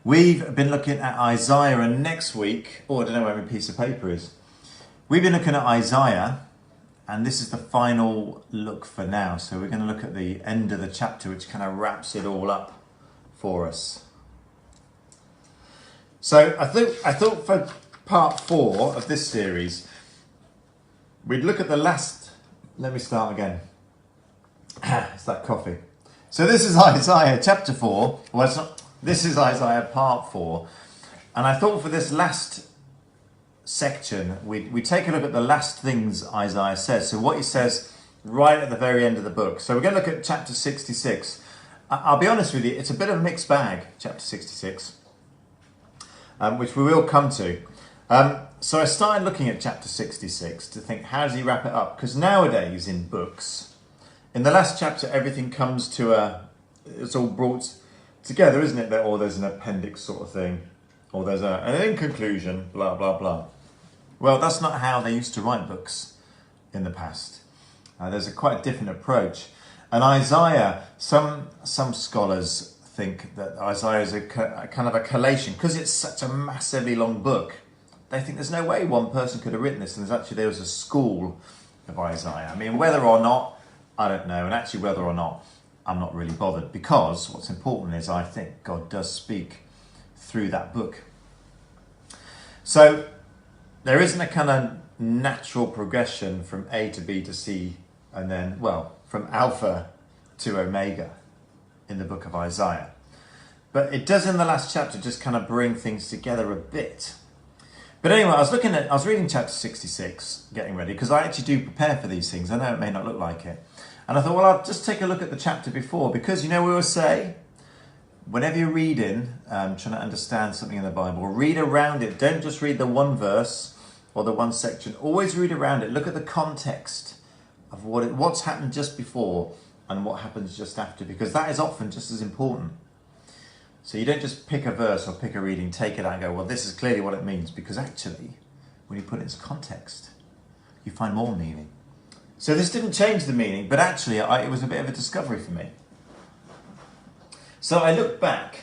We've been looking at Isaiah, and next week, I don't know where my piece of paper is. We've been looking at Isaiah, and this is the final look for now. So we're going to look at the end of the chapter, which kind of wraps it all up for us. So I thought for part 4 of this series, we'd look at the last. Let me start again. It's that coffee. So this is Isaiah chapter 4. Well, it's not. This is Isaiah part 4. And I thought for this last section, we take a look at the last things Isaiah says. So what he says right at the very end of the book. So we're going to look at chapter 66. I'll be honest with you, it's a bit of a mixed bag, chapter 66, which we will come to. So I started looking at chapter 66 to think, how does he wrap it up? Because nowadays in books, in the last chapter, everything comes to it's all brought together, isn't it? Or there's an appendix sort of thing, or there's an in conclusion, blah, blah, blah. Well, that's not how they used to write books in the past. There's quite a different approach. And Isaiah, some scholars think that Isaiah is a kind of a collation, because it's such a massively long book. They think there's no way one person could have written this, and there was a school of Isaiah. I mean, whether or not, I don't know, and actually whether or not, I'm not really bothered, because what's important is I think God does speak through that book. So there isn't a kind of natural progression from A to B to C, and then, well, from Alpha to Omega in the book of Isaiah. But it does in the last chapter just kind of bring things together a bit. But anyway, I was reading chapter 66, getting ready, because I actually do prepare for these things. I know it may not look like it. And I thought, well, I'll just take a look at the chapter before, because, you know, we always say, whenever you're reading, trying to understand something in the Bible, read around it. Don't just read the one verse or the one section. Always read around it. Look at the context of what's happened just before and what happens just after, because that is often just as important. So you don't just pick a verse or pick a reading, take it out and go, well, this is clearly what it means, because actually, when you put it into context, you find more meaning. So this didn't change the meaning, but actually it was a bit of a discovery for me. So I looked back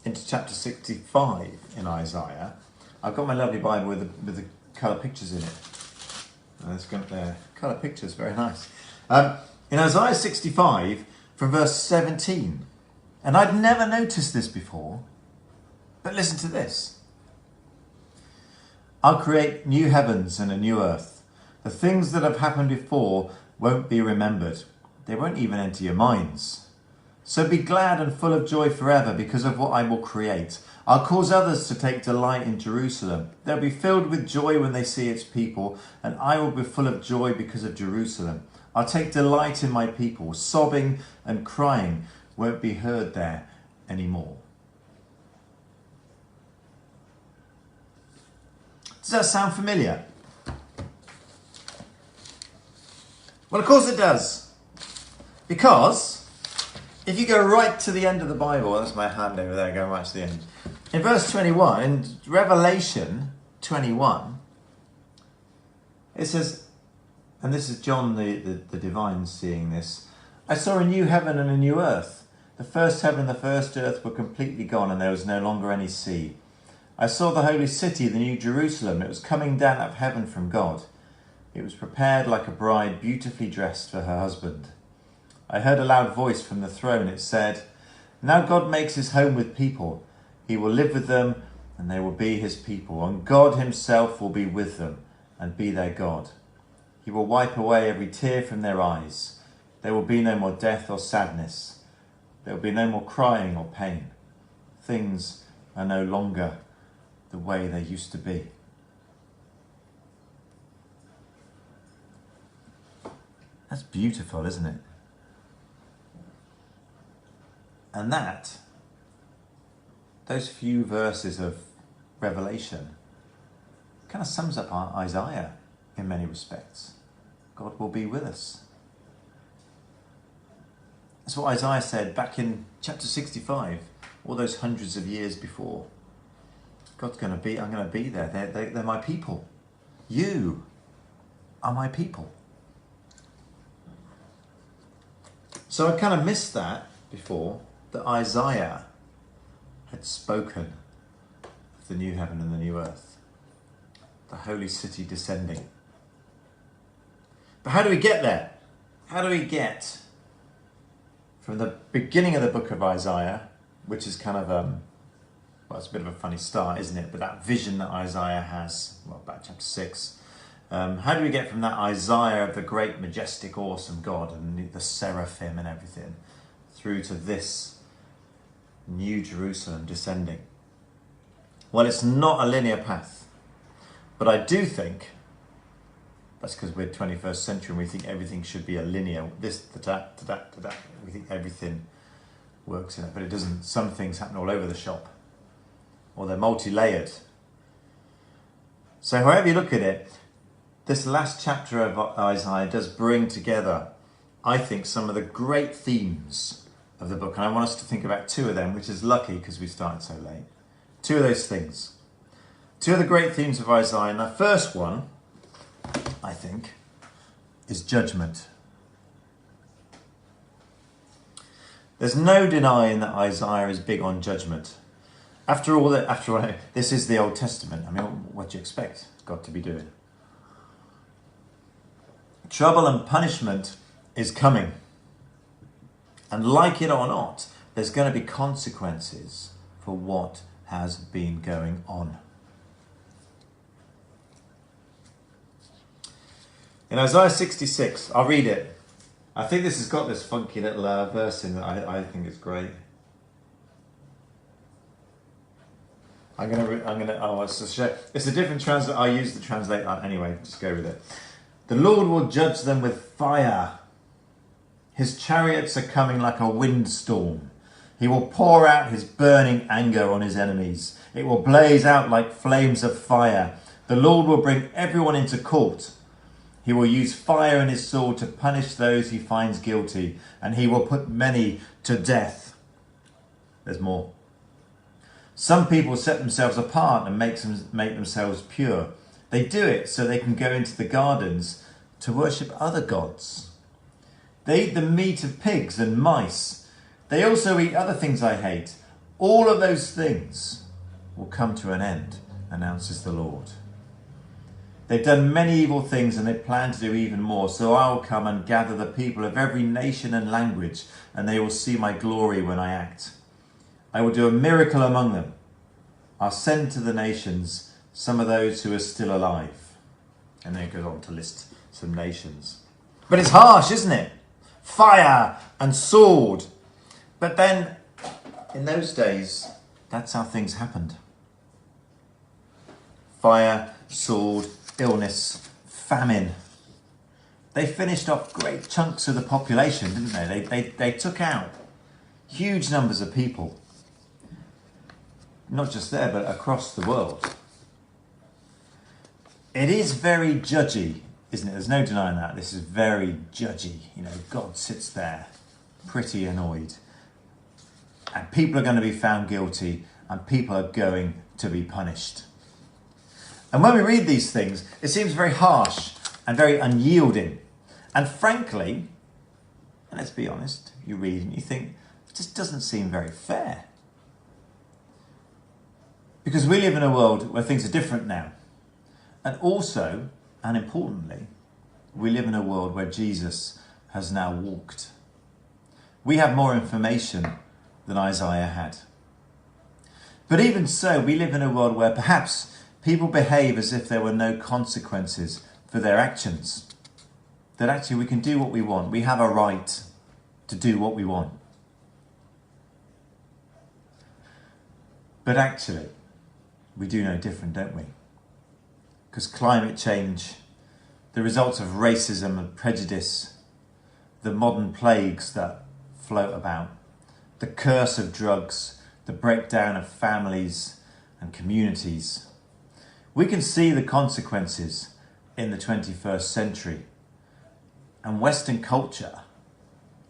into chapter 65 in Isaiah. I've got my lovely Bible with the colour pictures in it. And it's got colour pictures, very nice. In Isaiah 65, from verse 17, and I'd never noticed this before, but listen to this. I'll create new heavens and a new earth. The things that have happened before won't be remembered. They won't even enter your minds. So be glad and full of joy forever because of what I will create. I'll cause others to take delight in Jerusalem. They'll be filled with joy when they see its people, and I will be full of joy because of Jerusalem. I'll take delight in my people. Sobbing and crying won't be heard there anymore. Does that sound familiar? Well, of course it does. Because if you go right to the end of the Bible, that's my hand over there going right to the end. In verse 21, in Revelation 21, it says, and this is John the divine seeing this, I saw a new heaven and a new earth. The first heaven and the first earth were completely gone, and there was no longer any sea. I saw the holy city, the new Jerusalem. It was coming down out of heaven from God. It was prepared like a bride beautifully dressed for her husband. I heard a loud voice from the throne. It said, now God makes his home with people. He will live with them, and they will be his people. And God himself will be with them and be their God. He will wipe away every tear from their eyes. There will be no more death or sadness. There will be no more crying or pain. Things are no longer the way they used to be. That's beautiful, isn't it? And those few verses of Revelation kind of sums up Isaiah in many respects. God will be with us. That's what Isaiah said back in chapter 65, all those hundreds of years before. I'm going to be there. They're my people. You are my people. So I kind of missed that before, that Isaiah had spoken of the new heaven and the new earth, the holy city descending. But how do we get there? How do we get from the beginning of the book of Isaiah, which is kind of, well, it's a bit of a funny start, isn't it? But that vision that Isaiah has, well, about chapter 6, how do we get from that Isaiah of the great, majestic, awesome God and the seraphim and everything through to this new Jerusalem descending? Well, it's not a linear path, but I do think that's because we're 21st century and we think everything should be a linear, this to that to that to that. We think everything works in it, but it doesn't. Some things happen all over the shop, or they're multi-layered. So however you look at it, this last chapter of Isaiah does bring together, I think, some of the great themes of the book. And I want us to think about two of them, which is lucky because we started so late. Two of those things. Two of the great themes of Isaiah. And the first one, I think, is judgment. There's no denying that Isaiah is big on judgment. After all, this is the Old Testament. I mean, what do you expect God to be doing? Trouble and punishment is coming. And like it or not, there's going to be consequences for what has been going on. In Isaiah 66, I'll read it. I think this has got this funky little verse in that I think is great. It's a different translate. I use the translate anyway, just go with it. The Lord will judge them with fire. His chariots are coming like a windstorm. He will pour out his burning anger on his enemies. It will blaze out like flames of fire. The Lord will bring everyone into court. He will use fire and his sword to punish those he finds guilty, and he will put many to death. There's more. Some people set themselves apart and make themselves pure. They do it so they can go into the gardens to worship other gods. They eat the meat of pigs and mice. They also eat other things I hate. All of those things will come to an end, announces the Lord. They've done many evil things and they plan to do even more. So I will come and gather the people of every nation and language, and they will see my glory when I act. I will do a miracle among them. I'll send to the nations some of those who are still alive. And then it goes on to list some nations. But it's harsh, isn't it? Fire and sword. But then, in those days, that's how things happened. Fire, sword, illness, famine. They finished off great chunks of the population, didn't they? They took out huge numbers of people. Not just there, but across the world. It is very judgy, isn't it? There's no denying that. This is very judgy. You know, God sits there, pretty annoyed. And people are going to be found guilty, and people are going to be punished. And when we read these things, it seems very harsh and very unyielding. And frankly, and let's be honest, you read and you think, it just doesn't seem very fair. Because we live in a world where things are different now. And also, and importantly, we live in a world where Jesus has now walked. We have more information than Isaiah had. But even so, we live in a world where perhaps people behave as if there were no consequences for their actions. That actually we can do what we want. We have a right to do what we want. But actually, we do no different, don't we? Because climate change, the results of racism and prejudice, the modern plagues that float about, the curse of drugs, the breakdown of families and communities. We can see the consequences in the 21st century. And Western culture,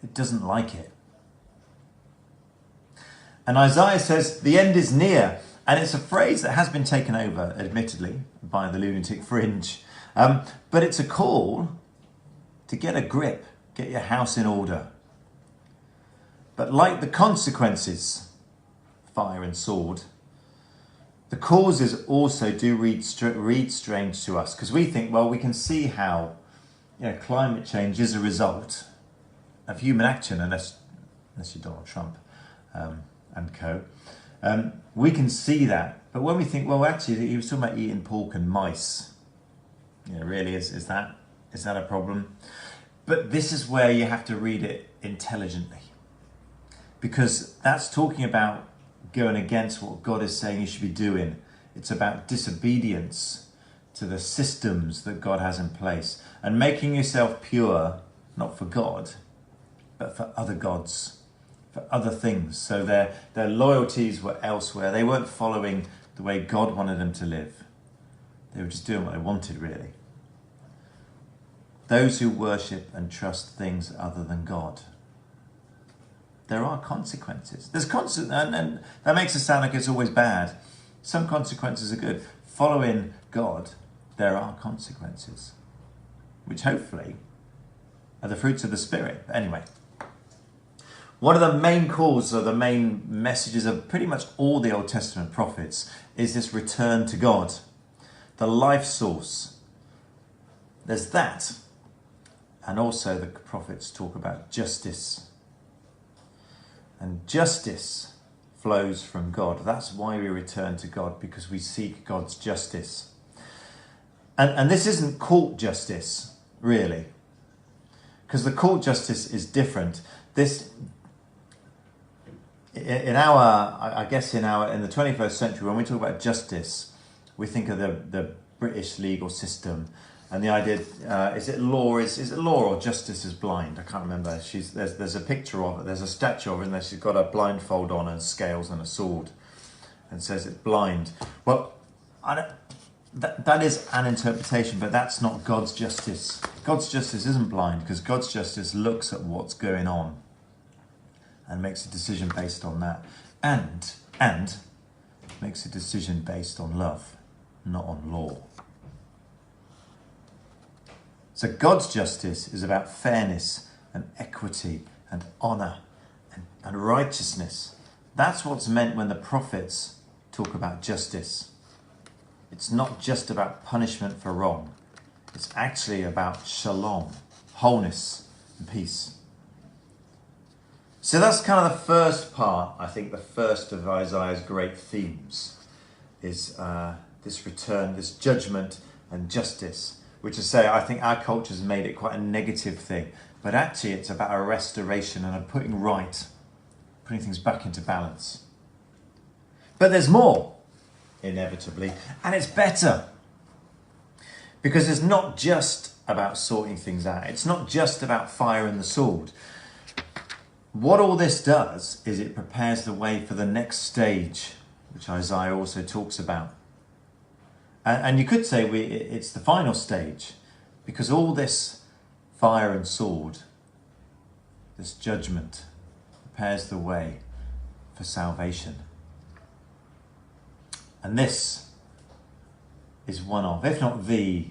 it doesn't like it. And Isaiah says the end is near. And it's a phrase that has been taken over, admittedly, by the lunatic fringe. But it's a call to get a grip, get your house in order. But like the consequences fire and sword. The causes also do read strange to us, because we think, well, we can see how climate change is a result of human action, unless you're Donald Trump and co. We can see that, but when we think, well, actually, he was talking about eating pork and mice. Really, is that a problem? But this is where you have to read it intelligently, because that's talking about going against what God is saying you should be doing. It's about disobedience to the systems that God has in place and making yourself pure, not for God, but for other gods, for other things. So their loyalties were elsewhere. They weren't following the way God wanted them to live. They were just doing what they wanted, really. Those who worship and trust things other than God. There are consequences. And that makes it sound like it's always bad. Some consequences are good. Following God, there are consequences, which hopefully are the fruits of the Spirit. But anyway, one of the main causes or the main messages of pretty much all the Old Testament prophets is this return to God, the life source. There's that. And also the prophets talk about justice. And justice flows from God. That's why we return to God, because we seek God's justice. And this isn't court justice, really, because the court justice is different. This, in the 21st century, when we talk about justice, we think of the British legal system. And the idea, is it law or justice is blind? I can't remember. There's a picture of it. There's a statue of her, and she's got a blindfold on and scales and a sword, and says it's blind. Well, that is an interpretation, but that's not God's justice. God's justice isn't blind, because God's justice looks at what's going on and makes a decision based on that, and makes a decision based on love, not on law. So God's justice is about fairness and equity and honour and righteousness. That's what's meant when the prophets talk about justice. It's not just about punishment for wrong. It's actually about shalom, wholeness and peace. So that's kind of the first part, I think, the first of Isaiah's great themes is this return, this judgment and justice. Which is to say, I think our culture's made it quite a negative thing. But actually it's about a restoration and a putting things back into balance. But there's more, inevitably, and it's better. Because it's not just about sorting things out. It's not just about fire and the sword. What all this does is it prepares the way for the next stage, which Isaiah also talks about. And you could say it's the final stage, because all this fire and sword, this judgment, prepares the way for salvation. And this is one of, if not the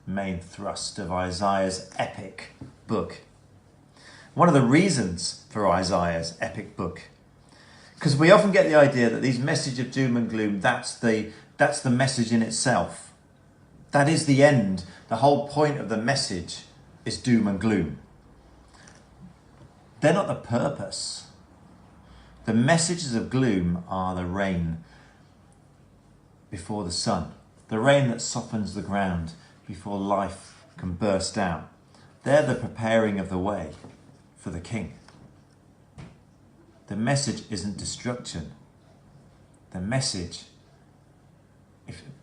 main thrust of Isaiah's epic book. One of the reasons for Isaiah's epic book, because we often get the idea that these messages of doom and gloom, that's the message in itself. That is the end. The whole point of the message is doom and gloom. They're not the purpose. The messages of gloom are the rain before the sun, the rain that softens the ground before life can burst out. They're the preparing of the way for the king. The message isn't destruction. The message,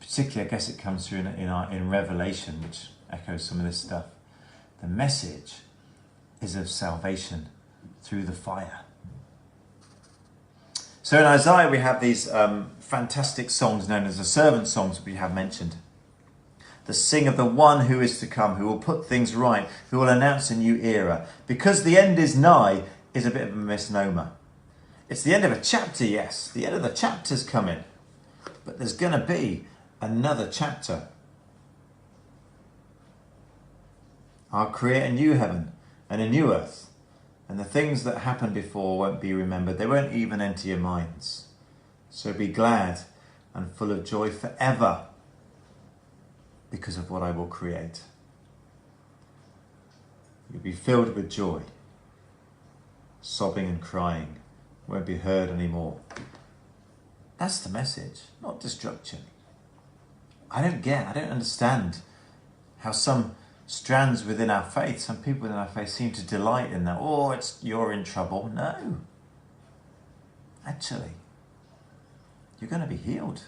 particularly I guess it comes through in Revelation, which echoes some of this stuff. The message is of salvation through the fire. So in Isaiah we have these fantastic songs known as the servant songs we have mentioned. The sing of the one who is to come, who will put things right, who will announce a new era. Because the end is nigh is a bit of a misnomer. It's the end of a chapter, yes. The end of the chapter's coming. But there's going to be another chapter. I'll create a new heaven and a new earth. And the things that happened before won't be remembered. They won't even enter your minds. So be glad and full of joy forever because of what I will create. You'll be filled with joy. Sobbing and crying won't be heard anymore. That's the message, not destruction. I don't understand how some strands within our faith, some people within our faith seem to delight in that. Oh, you're in trouble. No. Actually, you're going to be healed.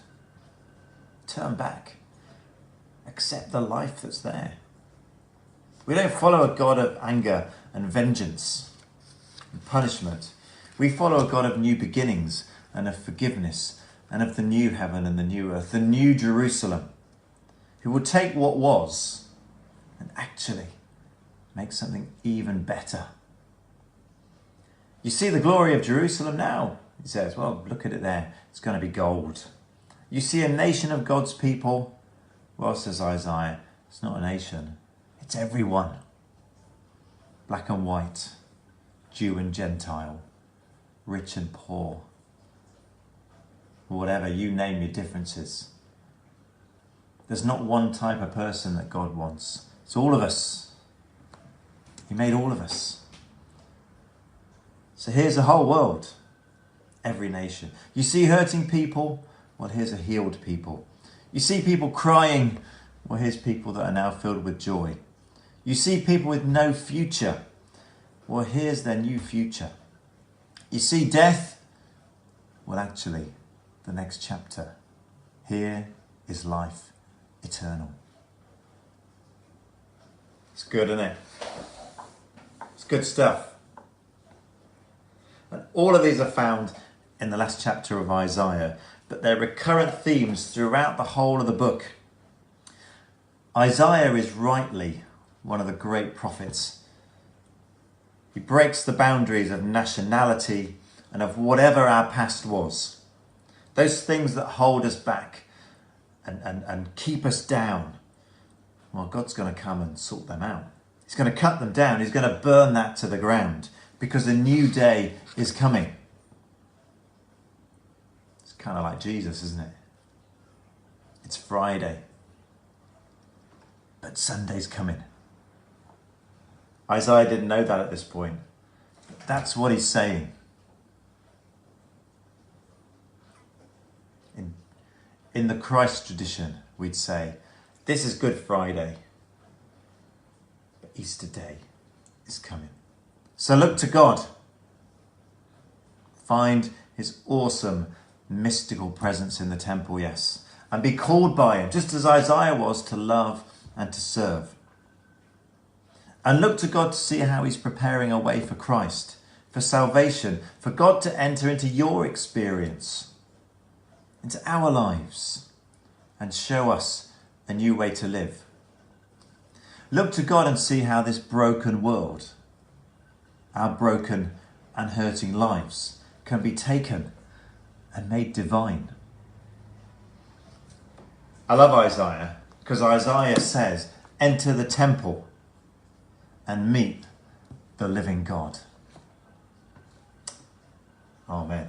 Turn back. Accept the life that's there. We don't follow a God of anger and vengeance and punishment. We follow a God of new beginnings and of forgiveness and of the new heaven and the new earth, the new Jerusalem, who will take what was and actually make something even better. You see the glory of Jerusalem now, he says. Well, look at it there. It's going to be gold. You see a nation of God's people. Well, says Isaiah, it's not a nation. It's everyone. Black and white, Jew and Gentile, rich and poor. Whatever, you name your differences. There's not one type of person that God wants. It's all of us. He made all of us. So here's the whole world. Every nation. You see hurting people? Well, here's a healed people. You see people crying? Well, here's people that are now filled with joy. You see people with no future? Well, here's their new future. You see death? Well, actually, the next chapter. Here is life eternal. It's good, isn't it? It's good stuff. And all of these are found in the last chapter of Isaiah, but they're recurrent themes throughout the whole of the book. Isaiah is rightly one of the great prophets. He breaks the boundaries of nationality and of whatever our past was. Those things that hold us back and keep us down. Well, God's going to come and sort them out. He's going to cut them down. He's going to burn that to the ground because a new day is coming. It's kind of like Jesus, isn't it? It's Friday, but Sunday's coming. Isaiah didn't know that at this point. But that's what he's saying. In the Christ tradition, we'd say, this is Good Friday, but Easter Day is coming. So look to God. Find his awesome, mystical presence in the temple, yes. And be called by him, just as Isaiah was, to love and to serve. And look to God to see how he's preparing a way for Christ, for salvation, for God to enter into your experience, into our lives, and show us a new way to live. Look to God and see how this broken world, our broken and hurting lives, can be taken and made divine. I love Isaiah because Isaiah says, enter the temple and meet the living God. Amen.